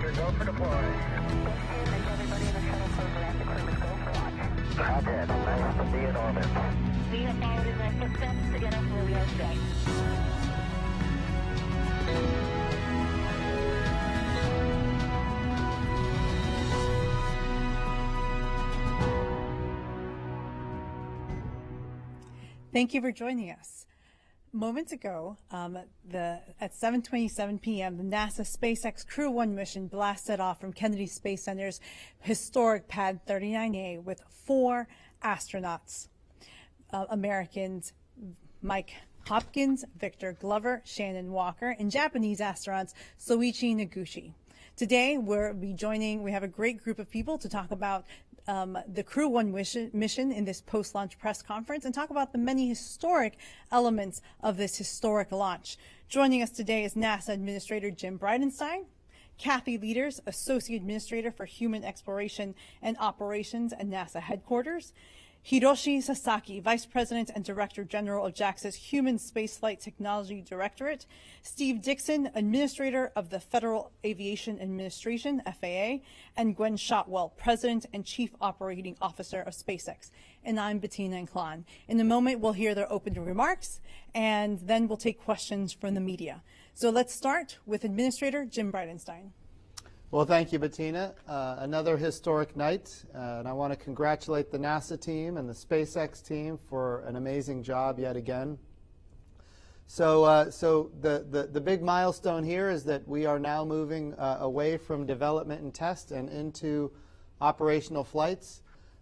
Roger, go for deploy. Everybody in the shuttle program, the crew is go for launch. Roger, nice to be in orbit. We have followed in their footsteps to get us where we are today. Thank you for joining us. Moments ago, at 7:27 p.m., the NASA SpaceX Crew-1 mission blasted off from Kennedy Space Center's historic Pad 39A with 4 astronauts, Americans Mike Hopkins, Victor Glover, Shannon Walker, and Japanese astronauts Soichi Noguchi. Today, we have a great group of people to talk about the Crew-1 mission in this post-launch press conference and talk about the many historic elements of this historic launch. Joining us today is NASA Administrator Jim Bridenstine, Kathy Leaders, Associate Administrator for Human Exploration and Operations at NASA Headquarters, Hiroshi Sasaki, Vice President and Director General of JAXA's Human Spaceflight Technology Directorate, Steve Dixon, Administrator of the Federal Aviation Administration, FAA, and Gwen Shotwell, President and Chief Operating Officer of SpaceX. And I'm Bettina Inclon. In a moment, we'll hear their opening remarks, and then we'll take questions from the media. So let's start with Administrator Jim Bridenstine. Well, thank you, Bettina. Another historic night, and I want to congratulate the NASA team and the SpaceX team for an amazing job yet again. So the big milestone here is that we are now moving away from development and test and into operational flights.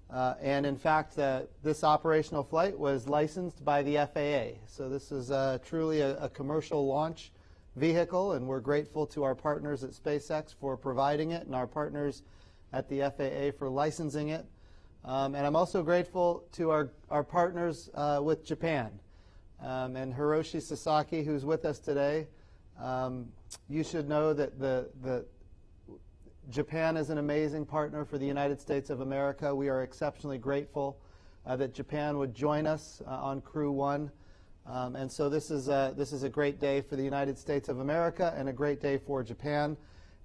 And in fact, this operational flight was licensed by the FAA. So this is truly a commercial launch vehicle, and we're grateful to our partners at SpaceX for providing it and our partners at the FAA for licensing it. And I'm also grateful to our partners with Japan. And Hiroshi Sasaki, who's with us today, you should know that Japan is an amazing partner for the United States of America. We are exceptionally grateful that Japan would join us on Crew-1. And so this is a great day for the United States of America and a great day for Japan.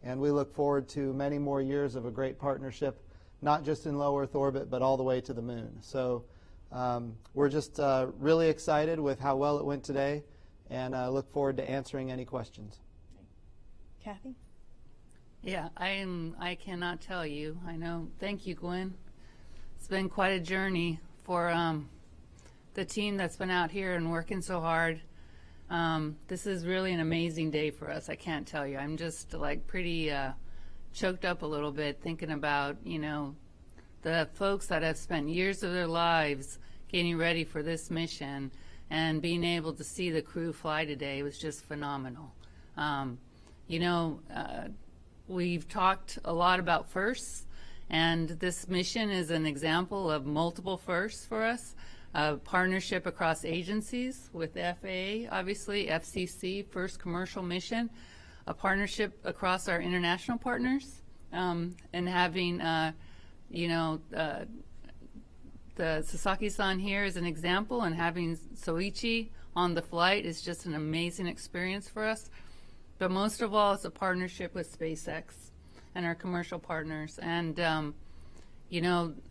And we look forward to many more years of a great partnership, not just in low Earth orbit, but all the way to the moon. So we're just really excited with how well it went today, and look forward to answering any questions. Kathy? Yeah, I cannot tell you. I know. Thank you, Gwen. It's been quite a journey for the team that's been out here and working so hard. This is really an amazing day for us. I can't tell you. I'm just like pretty choked up a little bit thinking about, the folks that have spent years of their lives getting ready for this mission, and being able to see the crew fly today was just phenomenal. We've talked a lot about firsts, and this mission is an example of multiple firsts for us. A partnership across agencies with the FAA, obviously, FCC, first commercial mission, a partnership across our international partners, and having, the Sasaki-san here is an example, and having Soichi on the flight is just an amazing experience for us. But most of all, it's a partnership with SpaceX and our commercial partners. And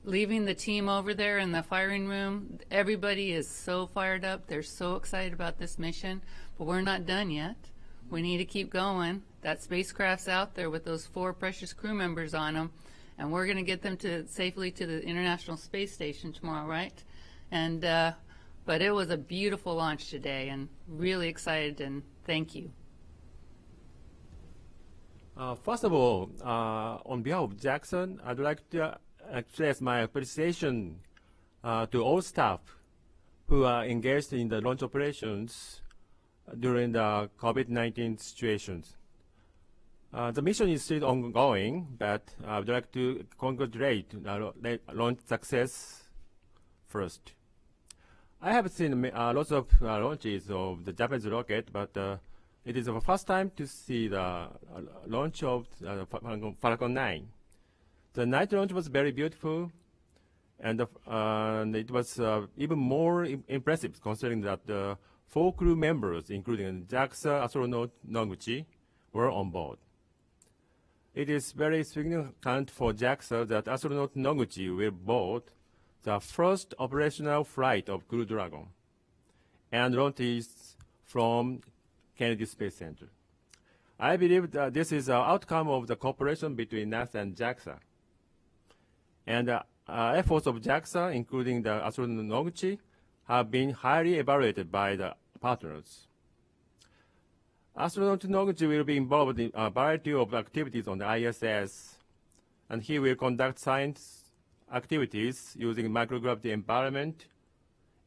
leaving the team over there in the firing room, everybody is so fired up. They're so excited about this mission, but we're not done yet. We need to keep going. That spacecraft's out there with those 4 precious crew members on them, and we're going to get them safely to the International Space Station tomorrow, right? And but it was a beautiful launch today, and really excited, and thank you. First of all, on behalf of JAXA, I'd like to express my appreciation to all staff who are engaged in the launch operations during the COVID-19 situations. The mission is still ongoing, but I would like to congratulate launch success first. I have seen lots of launches of the Japanese rocket, but it is the first time to see the launch of Falcon 9. The night launch was very beautiful, and it was even more impressive considering that the 4 crew members, including JAXA astronaut Noguchi, were on board. it is very significant for JAXA that astronaut Noguchi will board the first operational flight of Crew Dragon and launch it from Kennedy Space Center. I believe that this is an outcome of the cooperation between NASA and JAXA. And the efforts of JAXA, including the astronaut Noguchi, have been highly evaluated by the partners. Astronaut Noguchi will be involved in a variety of activities on the ISS, and he will conduct science activities using microgravity environment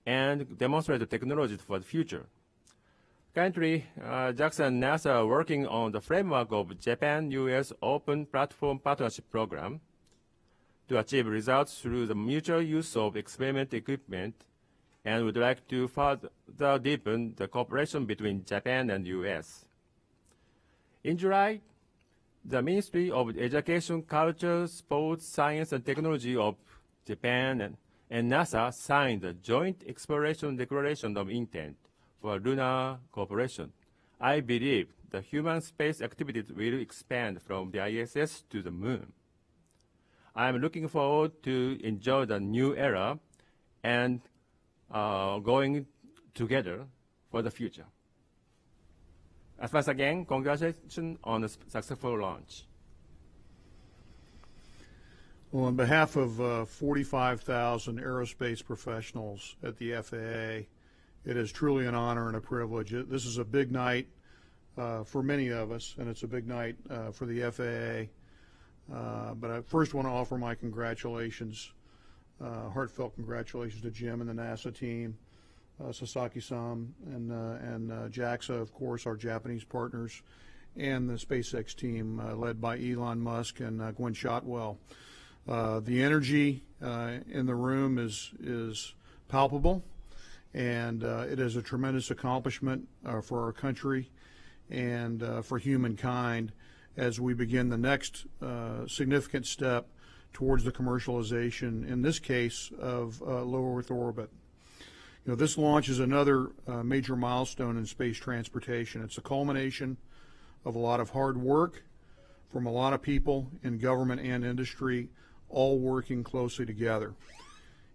and demonstrate the technologies for the future. Currently, JAXA and NASA are working on the framework of Japan-US Open Platform Partnership Program to achieve results through the mutual use of experimental equipment, and would like to further deepen the cooperation between Japan and US. In July, the Ministry of Education, Culture, Sports, Science and Technology of Japan and NASA signed the Joint Exploration Declaration of Intent for lunar cooperation. I believe the human space activities will expand from the ISS to the moon. I am looking forward to enjoy the new era and going together for the future. As once again, congratulations on a successful launch. Well, on behalf of 45,000 aerospace professionals at the FAA, it is truly an honor and a privilege. This is a big night for many of us, and it's a big night for the FAA. But I first want to offer my congratulations, heartfelt congratulations to Jim and the NASA team, Sasaki-san and JAXA, of course, our Japanese partners, and the SpaceX team led by Elon Musk and Gwynne Shotwell. The energy in the room is palpable, and it is a tremendous accomplishment for our country and for humankind as we begin the next significant step towards the commercialization, in this case, of low Earth orbit. You know, this launch is another major milestone in space transportation. It's a culmination of a lot of hard work from a lot of people in government and industry, all working closely together.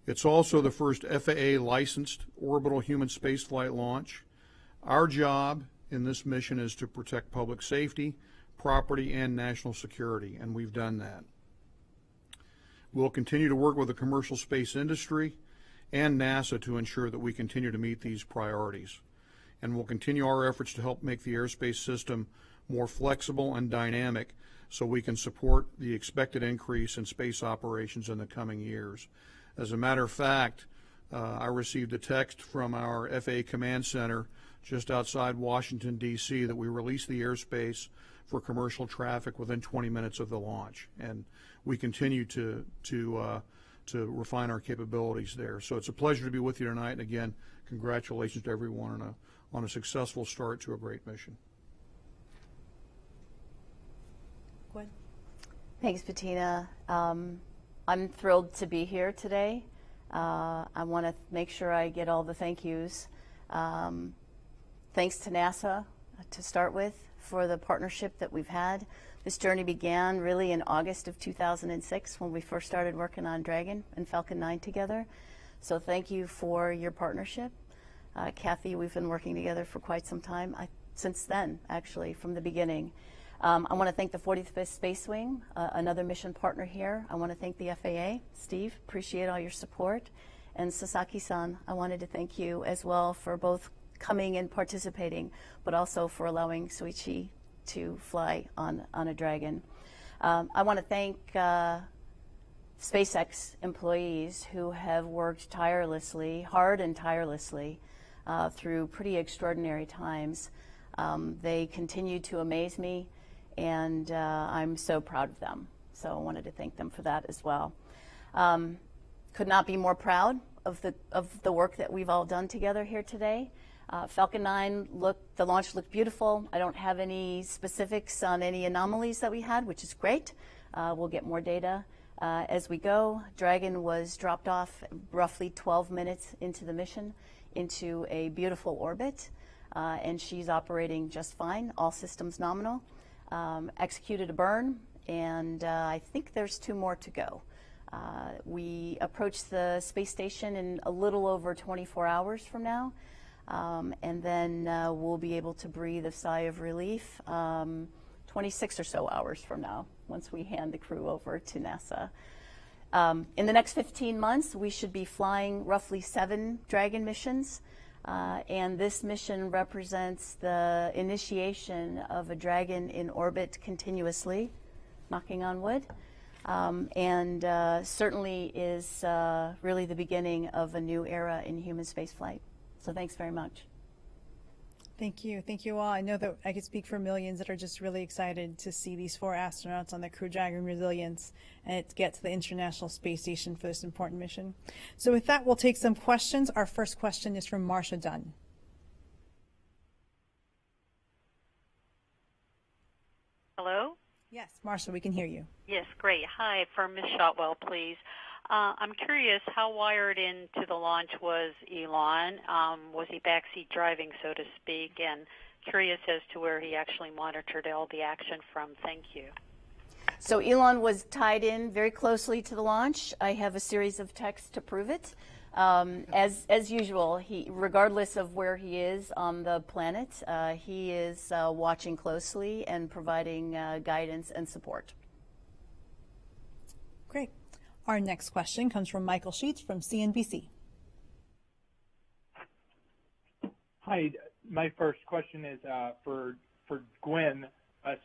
It's also the first FAA-licensed orbital human spaceflight launch. Our job in this mission is to protect public safety, property, and national security, and we've done that. We'll continue to work with the commercial space industry and NASA to ensure that we continue to meet these priorities. And we'll continue our efforts to help make the airspace system more flexible and dynamic so we can support the expected increase in space operations in the coming years. As a matter of fact, I received a text from our FAA Command Center just outside Washington, D.C. that we released the airspace for commercial traffic within 20 minutes of the launch. And we continue to refine our capabilities there. So it's a pleasure to be with you tonight. And again, congratulations to everyone on a successful start to a great mission. Gwen? Thanks, Bettina. I'm thrilled to be here today. I want to make sure I get all the thank yous. Thanks to NASA to start with for the partnership that we've had. This journey began really in August of 2006 when we first started working on Dragon and Falcon 9 together. So thank you for your partnership. Kathy, we've been working together for quite some time, since then, actually, from the beginning. I want to thank the 45th Space Wing, another mission partner here. I want to thank the FAA. Steve, appreciate all your support. And Sasaki-san, I wanted to thank you as well for both coming and participating, but also for allowing Soichi to fly on a Dragon. I want to thank SpaceX employees who have worked hard and tirelessly through pretty extraordinary times. They continue to amaze me, and I'm so proud of them. So I wanted to thank them for that as well. Could not be more proud of the work that we've all done together here today. Falcon 9 the launch looked beautiful. I don't have any specifics on any anomalies that we had, which is great. We'll get more data as we go. Dragon was dropped off roughly 12 minutes into the mission into a beautiful orbit, and she's operating just fine, all systems nominal. Executed a burn and I think there's 2 more to go. We approach the space station in a little over 24 hours from now, and then we'll be able to breathe a sigh of relief 26 or so hours from now, once we hand the crew over to NASA. In the next 15 months, we should be flying roughly 7 Dragon missions, and this mission represents the initiation of a Dragon in orbit continuously, knocking on wood, and certainly is really the beginning of a new era in human spaceflight. So thanks very much. Thank you. Thank you all. I know that I could speak for millions that are just really excited to see these 4 astronauts on the Crew Dragon Resilience and get to the International Space Station for this important mission. So with that, we'll take some questions. Our first question is from Marsha Dunn. Hello? Yes, Marsha, we can hear you. Yes, great. Hi, for Ms. Shotwell, please. I'm curious, how wired into the launch was Elon? Was he backseat driving, so to speak? And curious as to where he actually monitored all the action from. Thank you. So Elon was tied in very closely to the launch. I have a series of texts to prove it. As usual, regardless of where he is on the planet, he is watching closely and providing guidance and support. Great. Our next question comes from Michael Sheets from CNBC. Hi, my first question is for Gwen.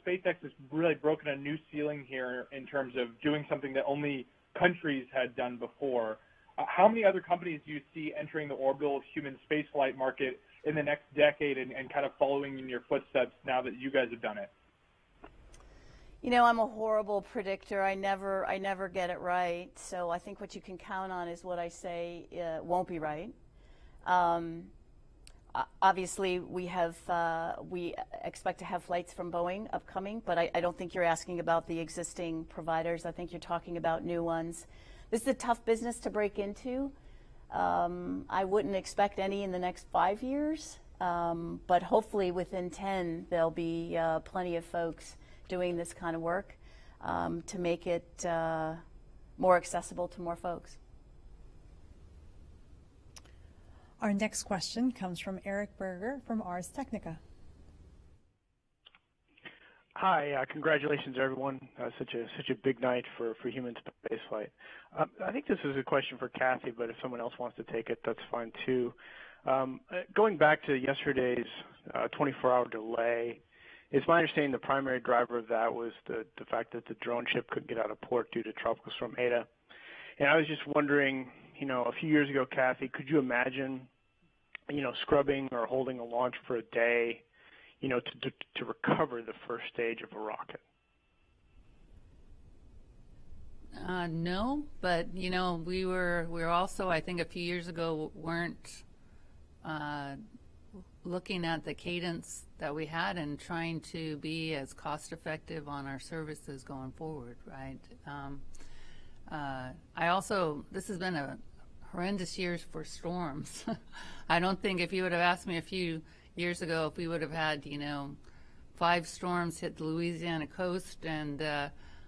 SpaceX has really broken a new ceiling here in terms of doing something that only countries had done before. How many other companies do you see entering the orbital human spaceflight market in the next decade and kind of following in your footsteps now that you guys have done it? You know, I'm a horrible predictor. I never get it right. So I think what you can count on is what I say won't be right. Obviously, we expect to have flights from Boeing upcoming, but I don't think you're asking about the existing providers. I think you're talking about new ones. This is a tough business to break into. I wouldn't expect any in the next 5 years, but hopefully within 10, there'll be plenty of folks doing this kind of work to make it more accessible to more folks. Our next question comes from Eric Berger from Ars Technica. Hi, congratulations everyone. Such a big night for human spaceflight. I think this is a question for Kathy, but if someone else wants to take it, that's fine too. Going back to yesterday's 24-hour delay, it's my understanding the primary driver of that was the fact that the drone ship couldn't get out of port due to Tropical Storm Eta. And I was just wondering, a few years ago, Kathy, could you imagine, scrubbing or holding a launch for a day, to recover the first stage of a rocket? No, but we were also, I think a few years ago, weren't looking at the cadence that we had and trying to be as cost effective on our services going forward, right? This has been a horrendous year for storms. I don't think if you would have asked me a few years ago if we would have had 5 storms hit the Louisiana coast and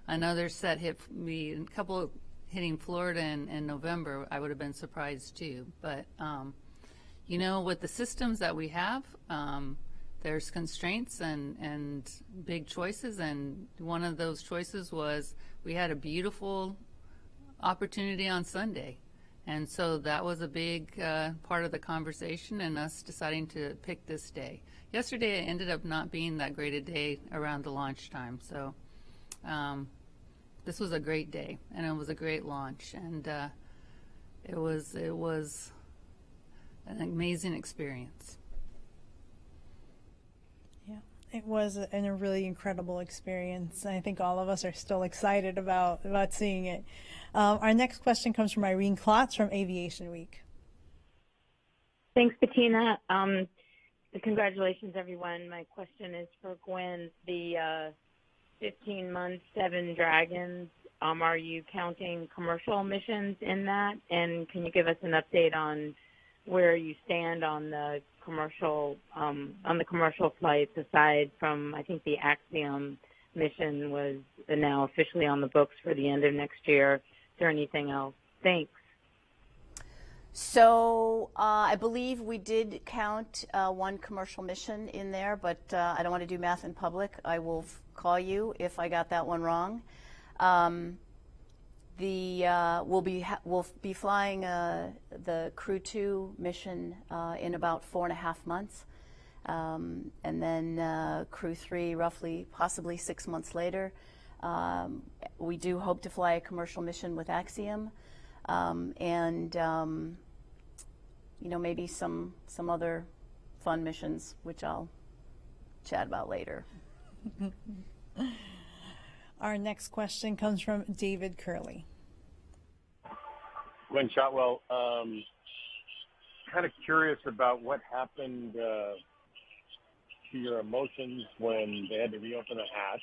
another set hit me, a couple hitting Florida in November, I would have been surprised too. But with the systems that we have, there's constraints and big choices, and one of those choices was we had a beautiful opportunity on Sunday. And so that was a big part of the conversation and us deciding to pick this day. Yesterday it ended up not being that great a day around the launch time. So this was a great day, and it was a great launch, and it was an amazing experience. Yeah, it was a really incredible experience. I think all of us are still excited about seeing it. Our next question comes from Irene Klotz from Aviation Week. Thanks, Bettina. Congratulations, everyone. My question is for Gwen. The 15 months, 7 Dragons, are you counting commercial missions in that? And can you give us an update on where you stand on the commercial flights aside from, I think, the Axiom mission was now officially on the books for the end of next year. Is there anything else? Thanks. So I believe we did count one commercial mission in there, but I don't want to do math in public. I will call you if I got that one wrong. We'll be flying the Crew-2 mission in about 4.5 months, and then Crew-3 roughly, possibly 6 months later. We do hope to fly a commercial mission with Axiom, and maybe some other fun missions, which I'll chat about later. Our next question comes from David Curley. Gwen Shotwell, kind of curious about what happened to your emotions when they had to reopen the hatch.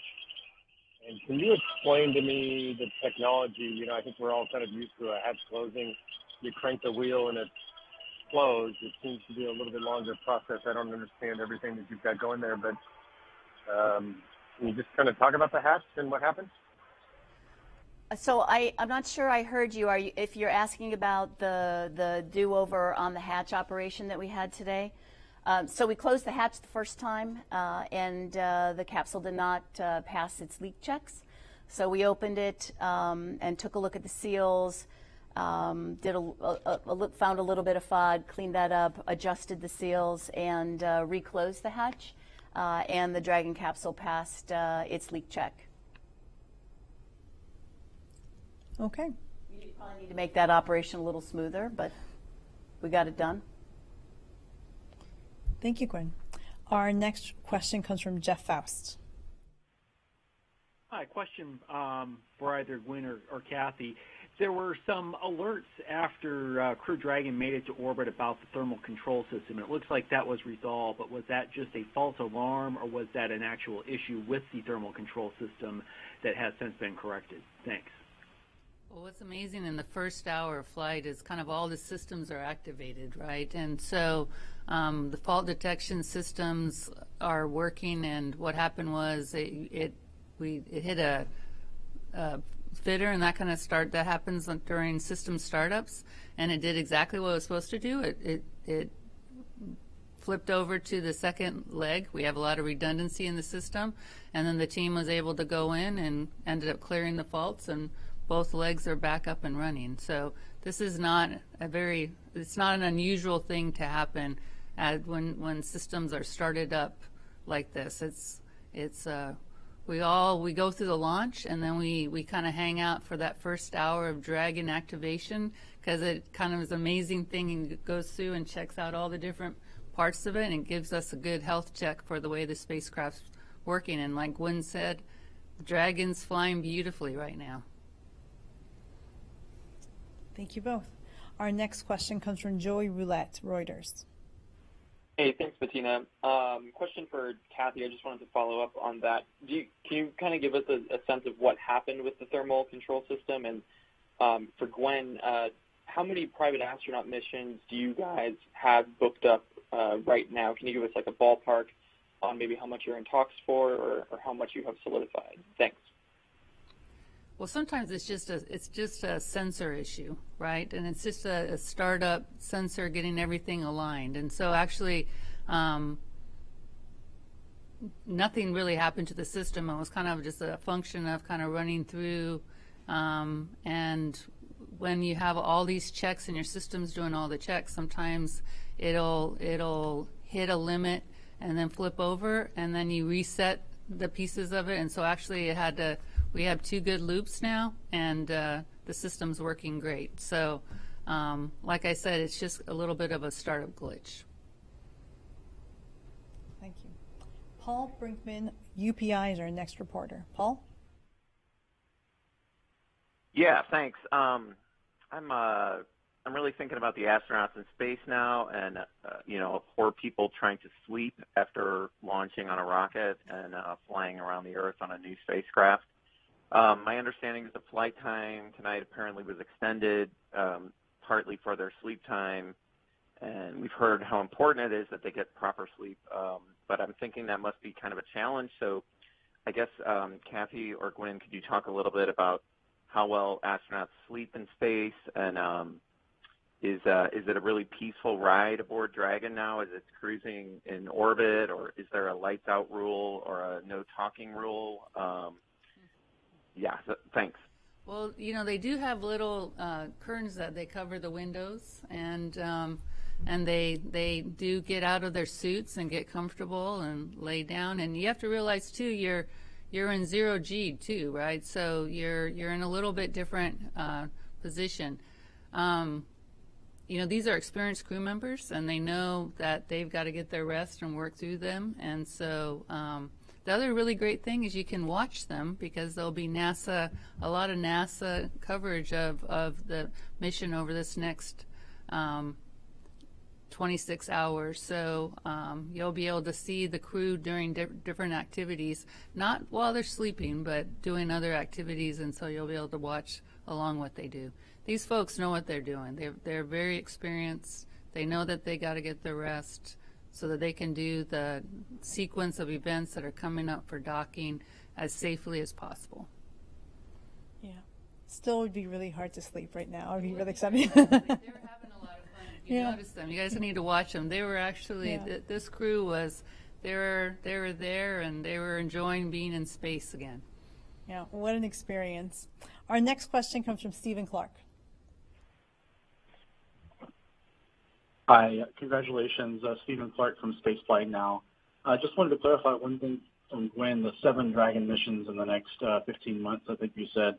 And can you explain to me the technology? I think we're all kind of used to a hatch closing. You crank the wheel and it's closed. It seems to be a little bit longer process. I don't understand everything that you've got going there, but can you just kind of talk about the hatch and what happened? So I'm not sure I heard you. If you're asking about the do-over on the hatch operation that we had today? So we closed the hatch the first time, and the capsule did not pass its leak checks. So we opened it and took a look at the seals, found a little bit of FOD, cleaned that up, adjusted the seals, and reclosed the hatch. And the Dragon capsule passed its leak check. Okay. You probably need to make that operation a little smoother, but we got it done. Thank you, Gwen. Our next question comes from Jeff Faust. Hi, question for either Gwen or Kathy. There were some alerts after Crew Dragon made it to orbit about the thermal control system. It looks like that was resolved, but was that just a false alarm, or was that an actual issue with the thermal control system that has since been corrected? Thanks. Well, what's amazing in the first hour of flight is kind of all the systems are activated, right? And so the fault detection systems are working, and what happened was it hit a fitter, and that happens during system startups, and it did exactly what it was supposed to do. It flipped over to the second leg. We have a lot of redundancy in the system, and then the team was able to go in and ended up clearing the faults, and both legs are back up and running. So this is not it's not an unusual thing to happen when systems are started up like this. We go through the launch, and then we kind of hang out for that first hour of Dragon activation, because it kind of is an amazing thing, and it goes through and checks out all the different parts of it, and it gives us a good health check for the way the spacecraft's working. And like Gwen said, the Dragon's flying beautifully right now. Thank you both. Our next question comes from Joey Roulette, Reuters. Hey, thanks, Bettina. Question for Kathy. I just wanted to follow up on that. Can you kind of give us a sense of what happened with the thermal control system? And for Gwen, how many private astronaut missions do you guys have booked up right now? Can you give us like a ballpark on maybe how much you're in talks for, or how much you have solidified? Thanks. Well, sometimes it's just a sensor issue, right? And it's just a startup sensor getting everything aligned. And so actually, nothing really happened to the system. It was kind of just a function of kind of running through. And when you have all these checks and your system's doing all the checks, sometimes it'll hit a limit and then flip over, and then you reset the pieces of it. And so actually we have 2 good loops now, and the system's working great. So like I said, it's just a little bit of a startup glitch. Thank you. Paul Brinkman, UPI, is our next reporter. Paul? Yeah, thanks. I'm really thinking about the astronauts in space now, and poor people trying to sleep after launching on a rocket and flying around the Earth on a new spacecraft. My understanding is the flight time tonight apparently was extended, partly for their sleep time, and we've heard how important it is that they get proper sleep. But I'm thinking that must be kind of a challenge. So I guess, Kathy or Gwen, could you talk a little bit about how well astronauts sleep in space, and is it a really peaceful ride aboard Dragon now as it's cruising in orbit, or is there a lights out rule or a no talking rule? Thanks. Well, they do have little curtains that they cover the windows, and they do get out of their suits and get comfortable and lay down. And you have to realize too, you're in 0G too, right? So you're in a little bit different position. These are experienced crew members, and they know that they've got to get their rest and work through them. And so the other really great thing is you can watch them, because there'll be a lot of NASA coverage of the mission over this next 26 hours. So you'll be able to see the crew during different activities, not while they're sleeping, but doing other activities, and so you'll be able to watch along what they do. These folks know what they're doing. They're very experienced. They know that they got to get their rest so that they can do the sequence of events that are coming up for docking as safely as possible. Yeah. Still would be really hard to sleep right now. I'd be really excited. They were having a lot of fun. If you noticed them, you guys need to watch them. They were actually, this crew was, they were there, and they were enjoying being in space again. Yeah, what an experience. Our next question comes from Stephen Clark. Hi, congratulations, Stephen Clark from Spaceflight Now. I just wanted to clarify one thing from Gwen, the 7 Dragon missions in the next 15 months, I think you said.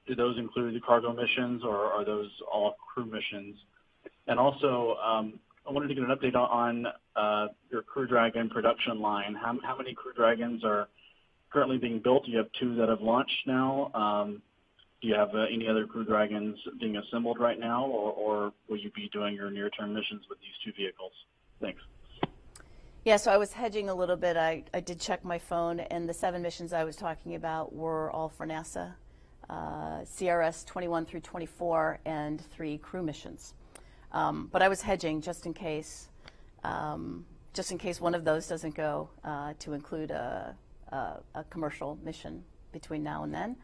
Do those include the cargo missions, or are those all crew missions? And also, I wanted to get an update on your Crew Dragon production line. How many Crew Dragons are currently being built? You have 2 that have launched now. Do you have any other Crew Dragons being assembled right now, or will you be doing your near-term missions with these 2 vehicles? Thanks. Yeah, so I was hedging a little bit. I did check my phone, and the 7 missions I was talking about were all for NASA, CRS 21 through 24, and 3 crew missions. But I was hedging just in case one of those doesn't go, to include a commercial mission between now and then.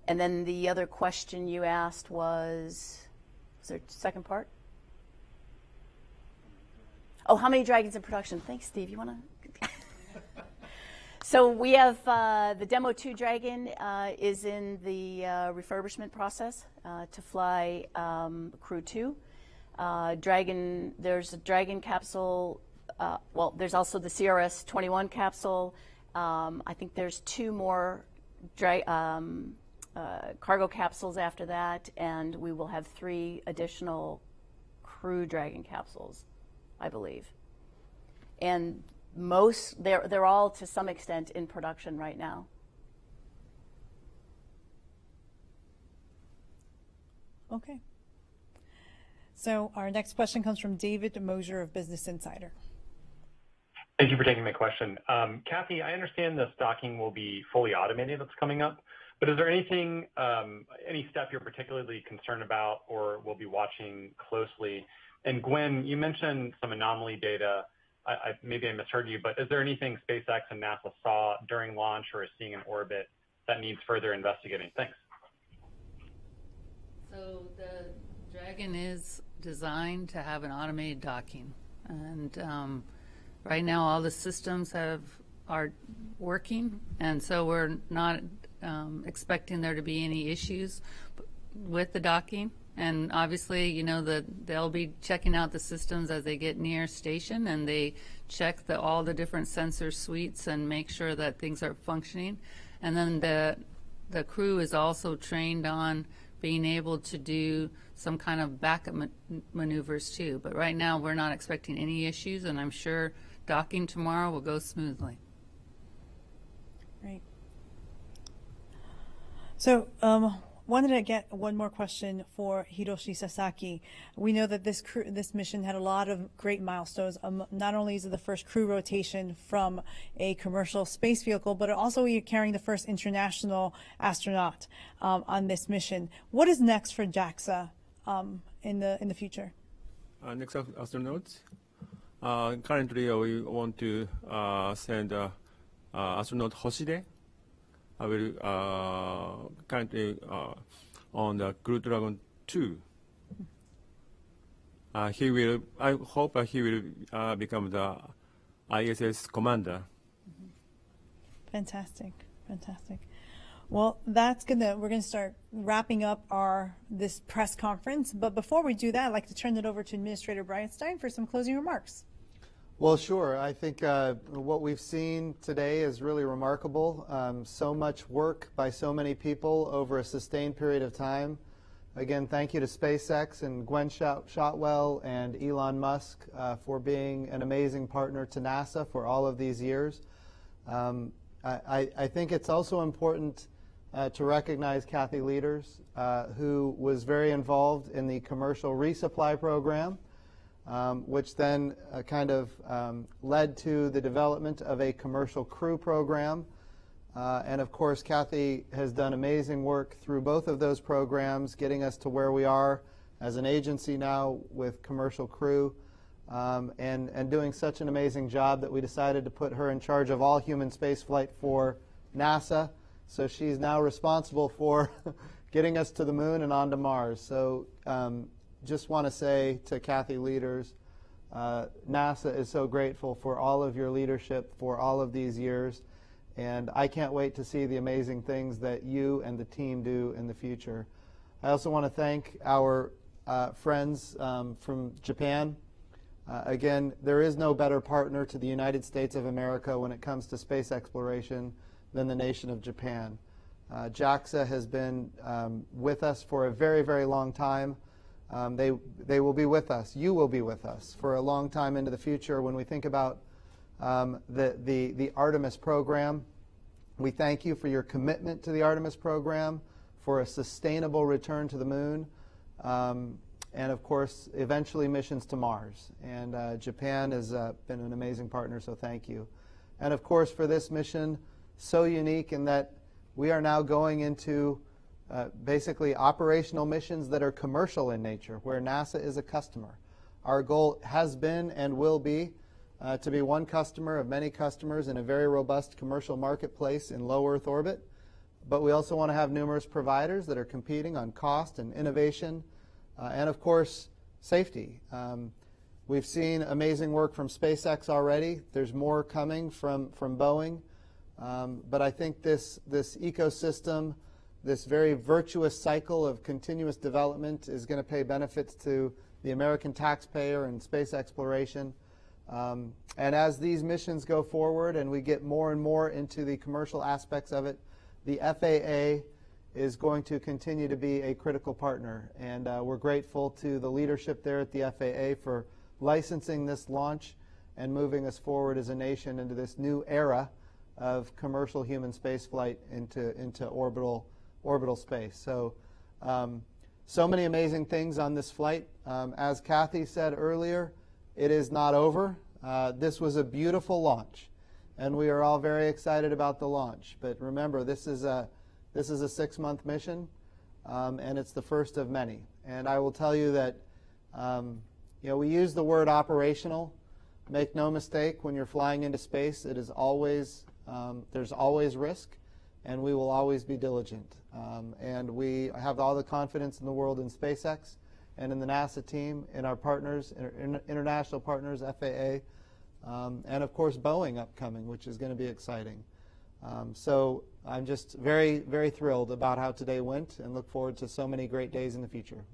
And then the other question you asked was there a second part? Oh, how many Dragons in production? Thanks, Steve. You want to? So we have the Demo 2 Dragon is in the refurbishment process to fly Crew 2. There's a Dragon capsule. Well, there's also the CRS 21 capsule. I think there's 2 more cargo capsules after that, and we will have 3 additional Crew Dragon capsules, I believe. And they're all to some extent in production right now. Okay. So our next question comes from David Mosier of Business Insider. Thank you for taking my question. Kathy, I understand the stocking will be fully automated that's coming up, but is there anything, any step you're particularly concerned about or will be watching closely? And Gwen, you mentioned some anomaly data. Maybe I misheard you, but is there anything SpaceX and NASA saw during launch or is seeing in orbit that needs further investigating? Thanks. So the Dragon is designed to have an automated docking, and right now all the systems are working, and so we're not expecting there to be any issues with the docking. And obviously, you know, they'll be checking out the systems as they get near station, and they check all the different sensor suites and make sure that things are functioning. And then the crew is also trained on being able to do some kind of backup maneuvers too. But right now, we're not expecting any issues, and I'm sure docking tomorrow will go smoothly. Great. So, wanted to get one more question for Hiroshi Sasaki. We know that this mission had a lot of great milestones. Not only is it the first crew rotation from a commercial space vehicle, but also you're carrying the first international astronaut on this mission. What is next for JAXA in the future? Next astronauts. Currently, we want to send astronaut Hoshide will currently on the Crew Dragon 2. He will. I hope he will become the ISS commander. Fantastic, fantastic. Well, we're gonna start wrapping up this press conference. But before we do that, I'd like to turn it over to Administrator Bridenstine for some closing remarks. Well, sure. I think what we've seen today is really remarkable. So much work by so many people over a sustained period of time. Again, thank you to SpaceX and Gwen Shotwell and Elon Musk for being an amazing partner to NASA for all of these years. I think it's also important to recognize Kathy Leaders, who was very involved in the commercial resupply program, which then kind of led to the development of a commercial crew program. And of course, Kathy has done amazing work through both of those programs, getting us to where we are as an agency now with commercial crew, and doing such an amazing job that we decided to put her in charge of all human spaceflight for NASA. So she's now responsible for getting us to the moon and onto Mars. So just want to say to Kathy Leaders, NASA is so grateful for all of your leadership for all of these years. And I can't wait to see the amazing things that you and the team do in the future. I also want to thank our friends from Japan. Again, there is no better partner to the United States of America when it comes to space exploration than the nation of Japan. JAXA has been with us for a very, very long time. They will be with us. You will be with us for a long time into the future. When we think about the Artemis program, we thank you for your commitment to the Artemis program, for a sustainable return to the moon, and of course, eventually missions to Mars. And Japan has been an amazing partner, so thank you. And of course, for this mission, so unique in that we are now going into basically operational missions that are commercial in nature, where NASA is a customer. Our goal has been and will be to be one customer of many customers in a very robust commercial marketplace in low Earth orbit. But we also want to have numerous providers that are competing on cost and innovation, and of course, safety. We've seen amazing work from SpaceX already. There's more coming from Boeing. But I think this ecosystem, this very virtuous cycle of continuous development is going to pay benefits to the American taxpayer and space exploration. And as these missions go forward and we get more and more into the commercial aspects of it, the FAA is going to continue to be a critical partner. And we're grateful to the leadership there at the FAA for licensing this launch and moving us forward as a nation into this new era of commercial human spaceflight into orbital space. So, so many amazing things on this flight. As Kathy said earlier, it is not over. This was a beautiful launch, and we are all very excited about the launch. But remember, this is a 6-month mission, and it's the first of many. And I will tell you that we use the word operational. Make no mistake, when you're flying into space, it is always there's always risk, and we will always be diligent. And we have all the confidence in the world in SpaceX and in the NASA team, in our partners, international partners, FAA, and of course Boeing upcoming, which is going to be exciting. So I'm just very, very thrilled about how today went and look forward to so many great days in the future.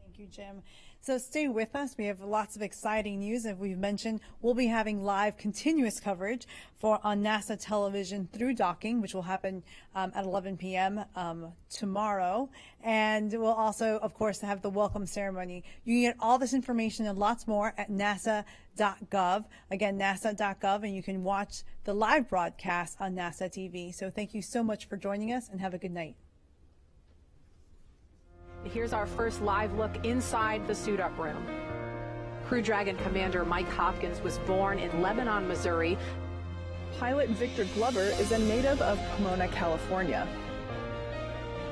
Thank you, Jim. So stay with us. We have lots of exciting news. As we've mentioned, we'll be having live continuous coverage on NASA television through docking, which will happen at 11 p.m. Tomorrow. And we'll also, of course, have the welcome ceremony. You can get all this information and lots more at nasa.gov. Again, nasa.gov, and you can watch the live broadcast on NASA TV. So thank you so much for joining us, and have a good night. Here's our first live look inside the suit-up room. Crew Dragon Commander Mike Hopkins was born in Lebanon, Missouri. Pilot Victor Glover is a native of Pomona, California.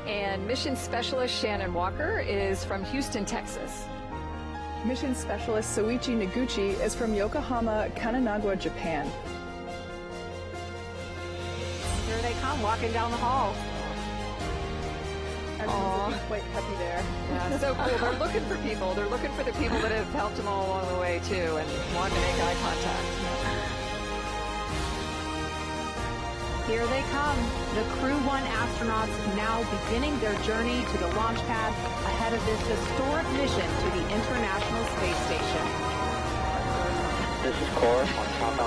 And Mission Specialist Shannon Walker is from Houston, Texas. Mission Specialist Soichi Noguchi is from Yokohama, Kanagawa, Japan. Here they come, walking down the hall. Everyone's looking quite happy there. Yeah, so cool. They're looking for people. They're looking for the people that have helped them all along the way, too, and want to make eye contact. Here they come, the Crew-1 astronauts now beginning their journey to the launch pad ahead of this historic mission to the International Space Station. This is Cora on countdown